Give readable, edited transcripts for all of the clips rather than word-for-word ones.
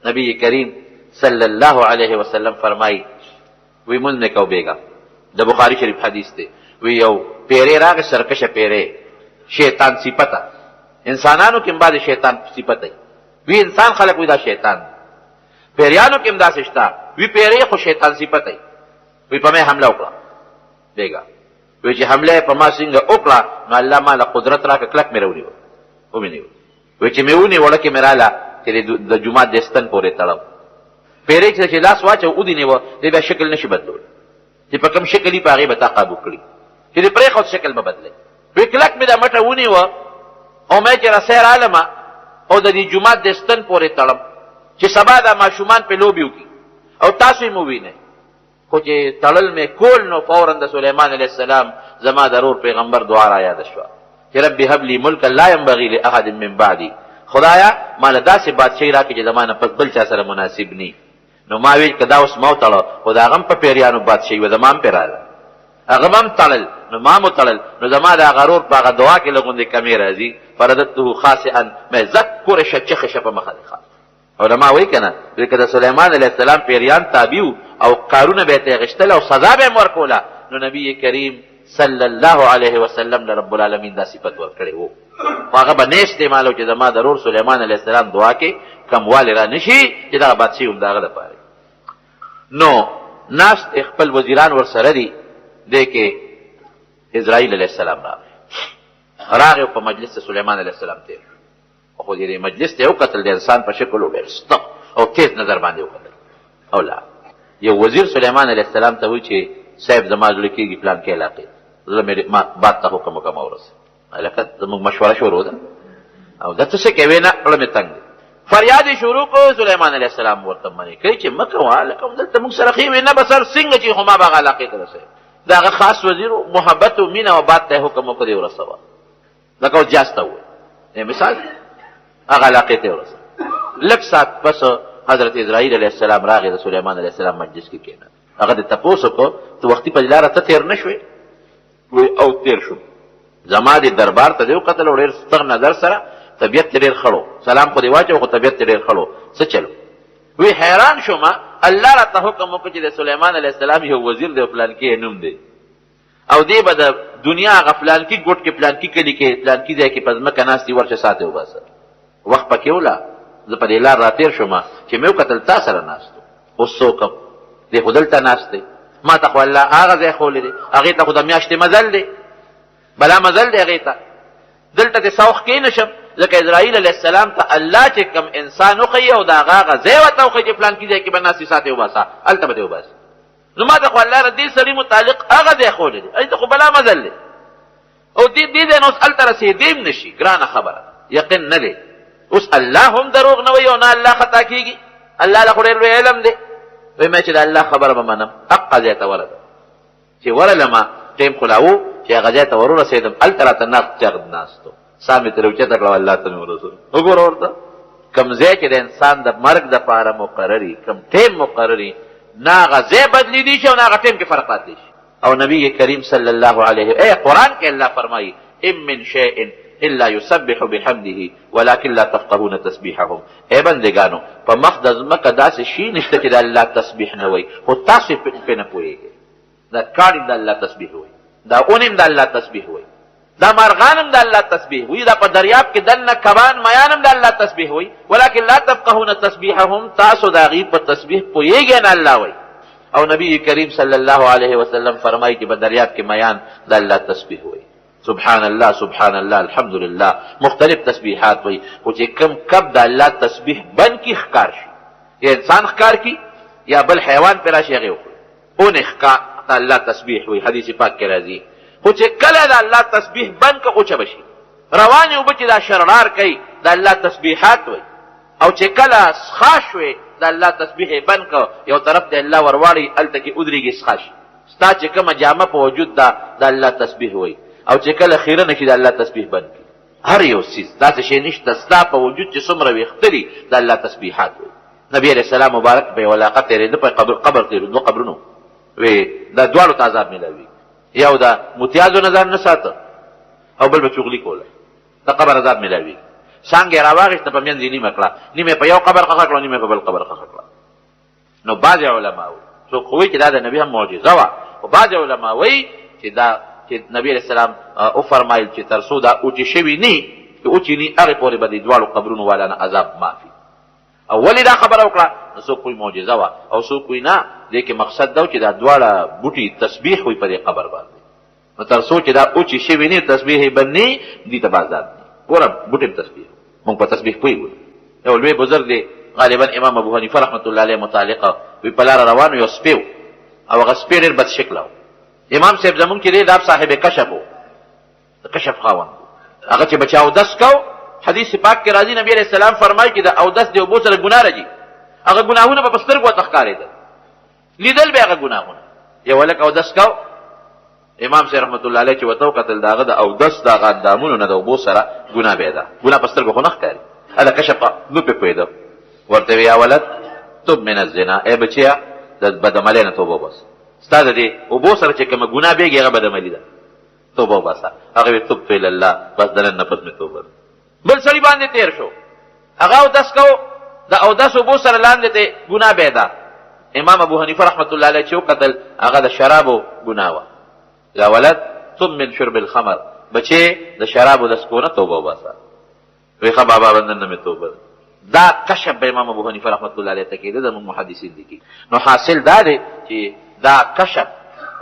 نبی کریم صلی الله علیه وسلم فرمای وی مونږ نه کو بیگا د بخاری شریف حدیث دی وی یو پیری راغ سرکشه پیری شیطان صفته انسانانو کې بعد شیطان صفته وی انسان خلق وی دا شیطان پیریانو کې امدا سشتا وی پیری خو شیطان صفته وی په مې حمله وکړه بیگا وی چې حمله په ما څنګه وکړه نو الله مال قدرت راک کلک مې وروړي و مې نیو وی چې مې ونی وړکه مې رااله چې د جمعه دستن پورې تړم پیری چې لاس واچو او دی نیو دې به شکل نشي بدلول چې په کوم شکل یې پاغه به تقابو کړی چې پرې خو شکل به بدلې وی کلک مې د مټه ونی و او مې چې رسیر عالم او د دې جمعه دستن پورې تړم چې سبا دا ماشومان په لوبیو کی او تاسو یې مو وینئ خو چې تړل مې کول نو فورا د سليمان علیه السلام زما ضرور پیغمبر دعا را یاد شوه چې رب هب لي ملکا لا ينبغي لاحد من بعدي خدایا مال داسې بادشاہي راکړي چې زمانه پس بل چا سره مناسب ني نو ما ویل کدا اوس مو تړو خدا غم په پیریانو بادشاہي و زمان پیراله هغه هم تړل نو ما مو تړل نو زما دا غرور په هغه دعا کې لګوندې کمی راځي فردته خاصئا ما ذکر شچخ شپ مخالخه علماء وی کنه چې د سليمان علیه السلام پیریان تابعو او قارون به ته غشتل او سزا به ورکوله نو نبی کریم صلی الله علیه وسلم رب العالمین دا صفت ورکړي وو هغه به نه استعمالو چې زما ضرور سليمان علیه السلام دعا کې کمواله را نشي چې دا بادشاہي هم داغه لپاره نو ناس خپل وزیران ور سره دي د کې اسرائیل علیه السلام راغی په مجلس سليمان علیه السلام ته خو دې مجلس ته یو قتل د انسان په شکل وډرست او تیز نظر باندې وکړل او لا یو وزیر سليمان علیه السلام ته وی چې صاحب زما ځل کېږي پلان کې علاقه زه مې ما بات ته حکم وکم اورس علاقه زموږ مشوره شروع ده او دا څه کوي نه اړه مې تنگ فریاد شروع کو سليمان علیه السلام ورته منی کوي چې مکه واله کوم دلته موږ سره خې نه بسر څنګه چې هما باغ علاقه ته رسې دا خاص وزیر محبت او مینا او بات ته حکم وکړي ورسوه دا کو جاسته و مثال هغه علاقه ته ورسه لک سات پس حضرت اسرائیل علیه السلام راغی د سليمان علیه السلام مجلس کې کېنه هغه د تپوسو کو ته وختي په لاره ته تیر نشوي او تیر شو زما د دربار ته یو قتل وړ ستغ نظر سره طبيعت ډېر خړو سلام خو دی واچو خو طبيعت ډېر خړو څه چلو وی حیران شوم الله را ته حکم وکړي چې د سليمان علیه السلام یو وزیر دی پلان کې نوم دی او دی به د دنیا غفلان کې ګټ کې پلان کې کلی کې پلان کې ځای کې پزما کناستي ورشه ساته وباسه وخت پکې ولا زه په دې لار را تیر شوم چې مې قتل تاسو سره ناستو اوس څوک دې خدلته ناشته ما ته خو الله هغه ځای خولې دي هغه ته خدای میاشتې مزل دی بلا مزل دی هغه ته دلته ته سوخ کې نشم ځکه اسرائیل علیه السلام ته الله چې کم انسان خو او دا هغه ځای وته خو چې پلان کې ځای کې بناسي ساتي وباسا الته به وباسي نو ما ته خو الله ردی سړي متعلق هغه ځای خولې دي اته خو بلا مزل دی او دې نو الته رسیدیم نشي ګرانه خبره یقین نه دی اوس الله هم دروغ نه وي او نه الله خطا کیږي الله له خوري علم دی وای ما چې الله خبره به منم حق ځای ته ورده چې ورلما ټیم خلاو چې هغه ځای ته ورسېدم الترا ته ناس چرد ناستو سامي تر وچته کړه الله ته ورسول وګوره ورته کم ځای چې د انسان د مرګ د پاره مقرري کم ټیم مقرري ناغه ځای بدلی دي شي او ناغه ټیم کې فرقات دي او نبی کریم صلی الله علیه اے قران کې الله فرمایي ام من شیء الا يسبح بحمده ولكن لا تفقهون تسبيحهم اے بندگانو په مقدس مکه داسې شي نشته چې د الله تسبیح نه وي خو تاسو په نه پوهیږئ دا کار د الله تسبیح وي دا اونم د الله تسبیح وي دا مرغانم د الله تسبیح وي دا په دریاب کې دنه کبان میانم د الله تسبیح وي ولكن لا تفقهون تسبيحهم تاسو دا غیب په تسبیح پوهیږئ نه الله وي او نبی کریم صلی الله علیه وسلم فرمایي چې په دریاب کې میان د الله تسبیح وي سبحان الله سبحان الله الحمدلله مختلف تسبیحات وي او چې کم کب د الله تسبیح بن کی ښکار شي یا انسان ښکار کی یا بل حیوان پر راشي هغه او نه ښکار د الله تسبیح وي حدیث پاک کې راځي خو چې کله د الله تسبیح بن کو اوچ بشي روان یو بچی دا شرار کوي د الله تسبیحات وي او چې کله خاص وي د الله تسبیح بن کو یو طرف د الله ورواړي الته کې ودريږي خاص ستا چې کومه جامه په وجود دا د الله تسبیح وي او چې کله خیره نشي د الله تسبیح بند کی هر یو چیز داسې شی نشته ستا په وجود چې څومره ویختري د الله تسبیحات وي نبی علیہ السلام مبارک په ولاقه تیرېده په قبر تیرېده دوه قبرونو وی دا دواړو ته عذاب ملاوي یو دا متیازو نظر نه ساته او بل به چغلي کوله د قبر عذاب ملاوي څانګه یې راواغېسته په منځ یې نیمه کړه، نیمه په یو قبر خښه کړه، نیمه په بل قبر خښه کړه. نو بعضې علما وایي څوک خو وایي چې دا د نبي هم معجزه وه، خو بعضې علما وایي چې نبي علیه السلام وفرمایل چې تر څو دا اوچې شوي نه چې اوچې نه هغې پورې به د دواړو قبرونو والا نه عذاب معافي. او ولې دا خبره وکړه؟ نو څوک وایي معجزه وه او څوک وایي نه، دې کې مقصد دا و چې دا دواړه بوټي تسبیح وي په دې قبر باندې. نو تر څو چې دا اوچې شوي نه تسبیح یې بند نه دي ته به عذاب نه. ګوره بوټي هم تسبیح، مونږ په تسبیح پوهېږو. یو لوی بزرګ دی غالبا امام ابو حنیفه رحمت الله علیه متعلقه وی په لاره روان یو سپی و او هغه سپی ډېر بد شکله و. امام صاحب زمونږ چې دی دا صاحب کشف و، د کشف خاوند هغه چې بچه اودس کو، حدیث پاک کې راځي نبی علیه السلام فرمایي چې د اودس د اوبو سره ګناه راځي، هغه ګناهونه به په سترګو ورته ښکارېدل، لیدل به هغه ګناهونه. یو هلک اودس کو، امام صاحب رحمت الله علیه چې ورته وکتل د هغه د اودس د هغه اندامونو نه د اوبو سره ګناه به ده، ګناه په سترګو خو نه ښکاري. هله کشف نو پې پوهېده، ورته وی یا ولد تب من الزنا، ای بچیا د بدعملۍ نه توبه وباسه، ستا د دې اوبو سره چې کومه ګناه بېږي هغه بدعملي ده، توبه وباسه. هغه وی تبت الی الله، بس د نن نه پس مې توبه ده. بل سړي باندې تېر شو، هغه اودس کو، د اودس اوبو سره لاندې ته ګناه به ده. امام ابو حنیفه رحمت الله علیه چې وکتل هغه د شرابو ګناه وه. یا ولد تب من شرب الخمر، بچې د شرابو د څښو نه توبه وباسه. وی ښه بابا بس نن نه مې توبه ده. دا کشف به امام ابو حنیفه رحمت الله علیه ته کېده، زموږ محدثین دي کې. نو حاصل دا دی چې دا کشف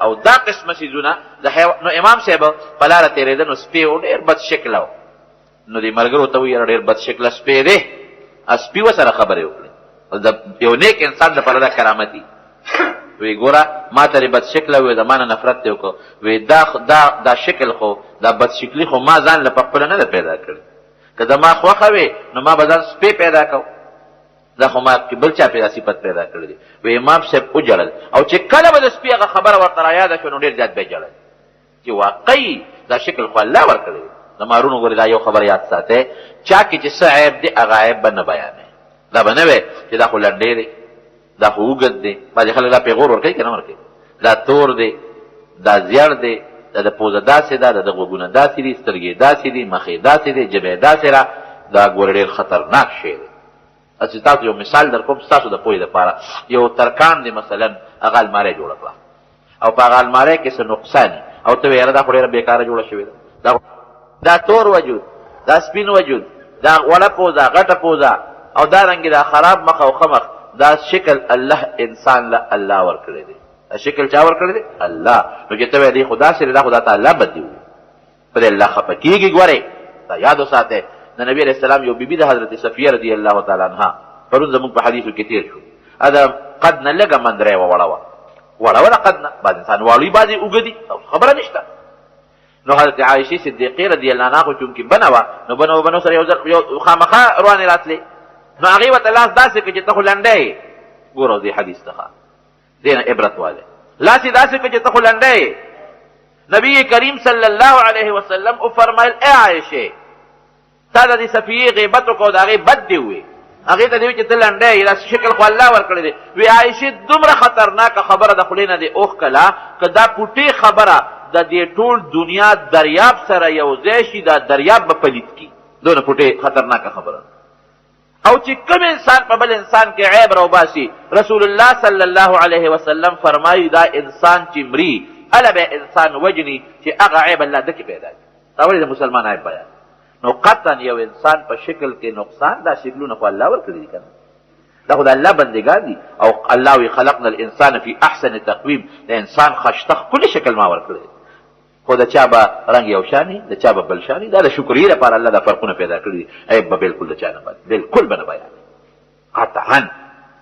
او دا قسمه څیزونه نو امام صاحب په لاره تېرېده، نو سپی و ډېر بد شکله و. نو دې ملګرو ته وایي یاره ډېر بد شکله سپی دی، سپي ورسره خبرې وکړې. د یو نیک انسان دپاره دا کرامت دي. وی ګوره ما ته دې بد شکله وی د ما نه نفرت دې وکړو، وی دا شکل خو دا بد شکلي خو ما ځان له پخپله نه ده پیدا کړې، که د ما خوښه وې نو ما به ځان سپی پیدا کو، دا خو ما بل چا پیدا صفت پیدا کړی دی. وی امام صاحب وجړل، او چې کله به د سپي هغه خبره ورته رایاده شوه نو ډېر زیات به یې جړل چې واقعي دا شکل خو الله ورکړی دی. د مارونو ګورې دا یو خبر یاد ساتئ، چا کې چې څه عیب دی هغه عیب به نه بیانوي. دا به نه وی چې دا خو لنډی دی، دا خو اوږد دی، بعضې خلک دا پیغور ورکوي که نه ورکوي، دا تور دی، دا زیړ دی، دا د پوزه داسې ده، د غوږونه داسې دي، سترګې داسې دي، مخې داسې دی، ژبه یې داسې ده. دا ګوره ډېر خطرناک شی دی. چې تاسو یو مثال در کوم ستاسو د پوهې دپاره. یو ترکان دی مثلا هغه المارۍ جوړه کړه او په هغه المارۍ کې څه نقصان او ته وایې یاره دا خو ډېره بېکاره جوړه شوې ده، دا تور وجود، دا سپین وجود، دا وړه پوزه، غټه پوزه او دارنګې دا خراب مخ او ښه مخ، دا شکل الله انسان له الله ورکړی دی. دا شکل چا ورکړی دی؟ الله. نو چې ته وایې دی خو داسې دی، دا خو دا ته الله بد دی وي، په دې الله خفه کېږي. ګورئ دا یاد وساتئ، د نبي علیه السلام یو بیبي د حضرت صفیه رضی الله تعالی عنها پرون زموږ په حدیثو کې تېر شو، دا قد نه لږه مندرۍ وه، وړه وه، وړه وه د قد نه، بعض انسان واړوي بعضې اوږه دي، خبره نشته. نو حضرت عایشې صدیقې رضی الله عنها خو چونکې بنه وه، نو بنو سره یو خامخا روانې راتلې، نو هغې ورته لاس داسې کړه چې ته خو لنډی یې. ګوره دې حدیث څخه دې نه عبرت والی، لاس یې داسې کړه چې ته خو لنډی یې. نبي کریم صلی الله علیه وسلم وفرمایل ای عایشې تا د دې صفیې غیبت وکړو، د هغې بد دې ووې، هغې ته دې وي چې ته لنډی یې، دا شکل خو الله ورکړی دی. وی عایشې دومره خطرناکه خبره د خولې نه دې اوښکله که دا پوټې خبره د دې ټول دنیا دریاب سره یو ځای شي، دا دریاب به پلید کي، دونه پوټې خطرناکه خبره. او چې کوم انسان په بل انسان کې عیب راوباسي، رسول الله صلی الله علیه وسلم فرمایي دا انسان چې مري اله به انسان وجني چې هغه عیب الله دکې پیدا کړي. دا ولې د مسلمان عیب بیان؟ نو قطعا یو انسان په شکل کې نقصان، دا شکلونه خو الله ورکړي دي که نه، دا خو د الله بندګان دي. او الله وی خلقنا الانسان فی احسن تقویم، د انسان ښایسته ښکلي شکل ما ورکړی دی، خو د چا به رنګ یو شاني، د چا به بل شاني، دا د شکریې لپاره الله دا فرقونه پیدا کړي دي. عیب به بالکل د چا نه بالکل به نه بیانوي قطعا.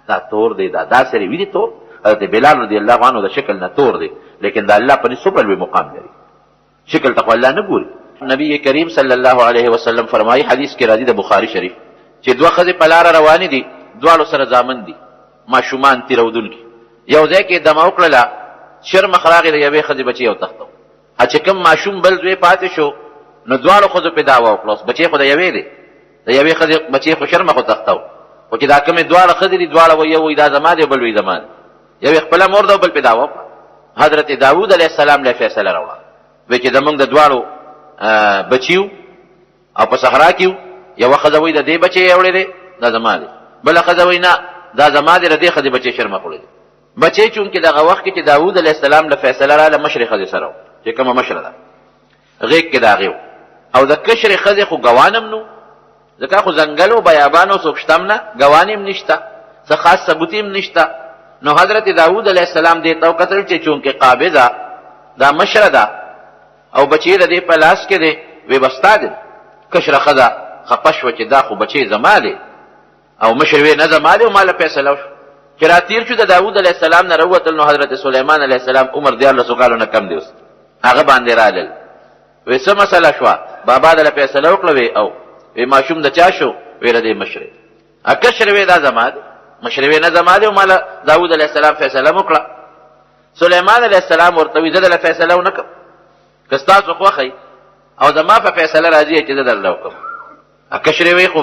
دا تور دی، دا داسې وي دي تور. حضرت بلال رضی الله عنه د شکل نه تور دی، لیکن د الله په نسبت لوی مقام لري، شکل ته خو الله نه ګوري. نبی کریم صلی الله علیه وسلم فرمایي، حدیث کې راځي د بخاري شریف، چې دوه ښځې په لاره روانې دي، دواړو سره زامن دي، ماشومان تېرودونکي. یو ځای کې دمه وکړله، شرمخ راغی د یوې ښځې بچی وتښتو. چې کوم ماشوم بل دوی پاتې شو، نو دواړو ښځو پې دعوه وکړه، اوس بچی خو د یوې دی، د یوې ښځې بچی خو شرمخ وتښتو، خو چې دا کومې دواړه ښځې دي، دواړه وایي یو وایي دا زما دی، بل وایي زما دی. یوې خپله مور ده او بل پې دعوه وکړه. حضرت داود علیه السلام له فیصله راوړه، وایي چې زمونږ د دواړو بچیو او په صحرا کې یوه ښځه وایي د دې بچی یې وړی دی دا زما دی، بله ښځه وایي نه دا زما دی، د دې ښځې بچی شرمخ وړی دی. بچی چونکې دغه وخت کې چې داود علیه السلام له فیصله راله مشرې ښځې سره و چې کومه مشره ده غیږ کې د هغې و، او د کشرې ښځې خو ګوان هم نو، ځکه خو ځنګل و بیابان او څوک شته هم نه، ګوان هم نشته، څه خاص ثبوت هم نشته. نو حضرت داود علیه السلام دې ته وکتل چې چونکې قابضه دا مشره ده او بچی د دې په لاس کې دی، وی به ستا دی. کشره ښځه خفه شوه چې دا خو بچی زما دی، او مشر وی نه زما دی، او ما له فیصله وشو. چې راتېر شو د داود علیه السلام نه راووتل، نو حضرت سلیمان علیه السلام عمر 14 کالو نه کم دی اوس، هغه باندې رالل. وی څه مسله شوه؟ بابا دله فیصله وکړه وی او وی ماشوم د چا شو؟ وی د دې مشرې. کشر وی دا زما دی، مشر وی نه زما دی، او ما له داود علیه السلام فیصله وکړه. سلیمان علیه السلام ورته وی زه دله فیصله ونه کړم، که ستاسو خوښئ او زما په فیصله راځي چې زه درله وکړم. کشر وی خو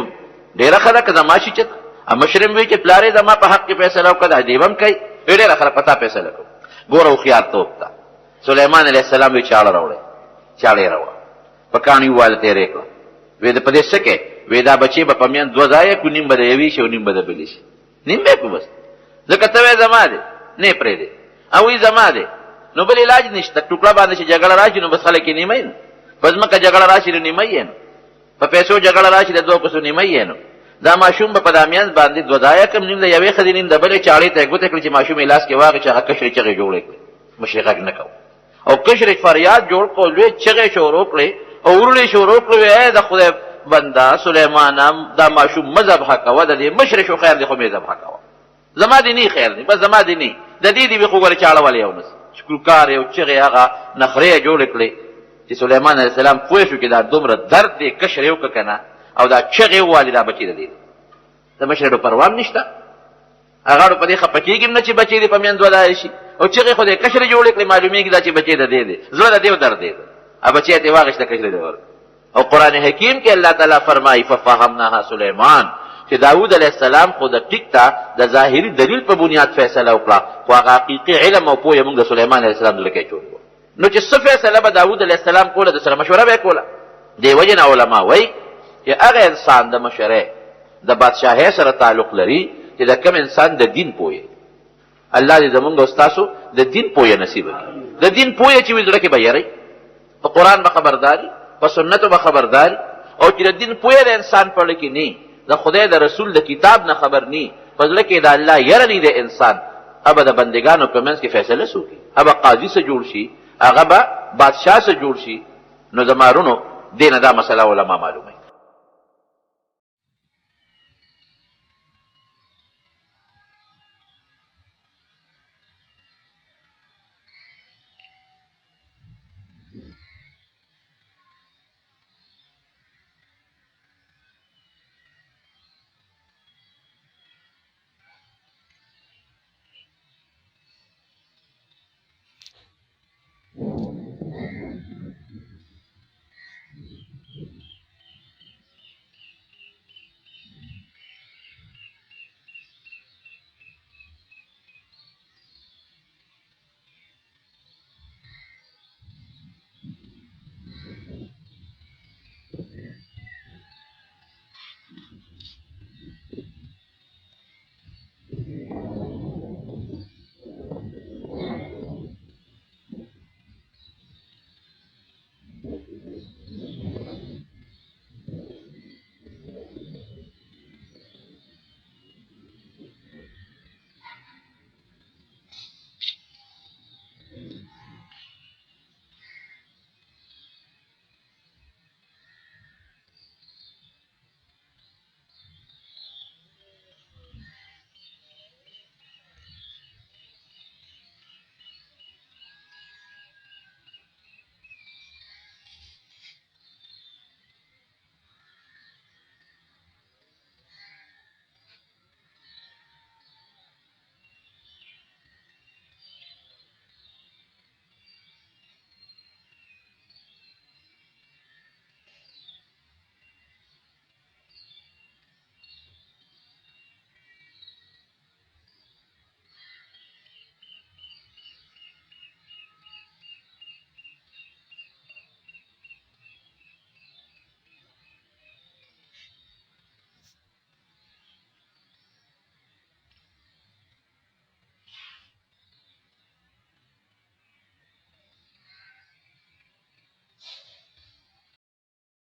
ډېره ښه ده که زما شي چېرته، مشر وی چې پلار یې زما په حق کې فیصله وکړه دا دې به هم کوي، وی ډېره ښه ده په تا فیصله کوم. ګوره هوښیارتوب ته سلیمان علیه السلام وی چاړه راوړی، چاړه یې راوړه په کاڼي وواله تېرې کړه. وی د په دې څه کې؟ وی دا بچې به په میان 2 ځایه کړو، نیم به د یوې شي او نیم به د بلې شي، نیم به یې کړو بس، ځکه ته وی زما دی نه یې پرېږدې، او وی زما دی نو بل علاج نشته. ټوکړه باندې چې جګړه راشي نو بس خلک یې نیمه نو، په ځمکه جګړه راشي نو نیمه یې نو، په پیسو جګړه راشي د 2 کسو نیمه یې نو. دا ماشوم به په دامیان باندې 2 ځایه کم، نیم د یوې ښځې نیم د بلې چاړې ته یې ګوته کړي چې ماشوم یې لاس کې واغې چې هغه کشرې چغې جوړې کړې، مشرې غږ نه کو، او کشرې فریاد جوړ کړو، لوی چغې شروع کړې او وروڼې شروع کړې ای د خدای بنده سلیمانه دا ماشوم مه ذبحه کوه، د دې مشرې شو خیر دی خو مې ذبحه کوه، زما دې نه خیر دی، بس زما دې نه د دې دې وي خو ګوره چاړه ولې یو نس شکرکار یو چغې هغه نخرې یې جوړې کړې چې سلیمان علیه السلام پوه شو چې دا دومره درد دی کشر یې وکړه که نه، او دا چغې ووالې دا بچي د دې د مشرې پروا هم نشته، هغه په دې خفه کېږي نه چې بچی دې په میان 2 ځایه شي، او چغې خو دې کشرې جوړې کړې معلومېږي دا چې بچی د دې دی، زړه د دې و درد دی، بچی ته واغېسته کشرې دې ورکړه. او قرآن حکیم کې الله تعالی فرمایي ففهمناها سلیمان چې داود علیه السلام خو د ټیک ته د ظاهري دلیل په بنیاد فیصله وکړه، خو هغه حقیقي علم او پوهه موږ د سلیمان علیه السلام دلته کې جوړ نو چې څه فیصله به داود علیه السلام کوله د سره مشوره به یې کوله. دې وجې نه علما وایي چې هغه انسان د مشرۍ د بادشاهۍ سره تعلق لري چې د کوم انسان د دین پوهه، الله دې زمونږ او ستاسو د دین پوهه نصیب کړي. د دین پوهه چې وي زړه کې به یری، په قرآن به خبرداري، په سنتو به خبرداري، او چې د دین پوهه د انسان په زړه کې نه، د خدای د رسول د کتاب نه خبر نه، په زړه کې د الله یره نه د انسان، ابه د بندګانو په منځ کې فیصله څوکي، ابه قاضي سره جوړ شي، هغه به بادشاه سره جوړ شي. نو د مارونو دې نه دا مسله علما معلومه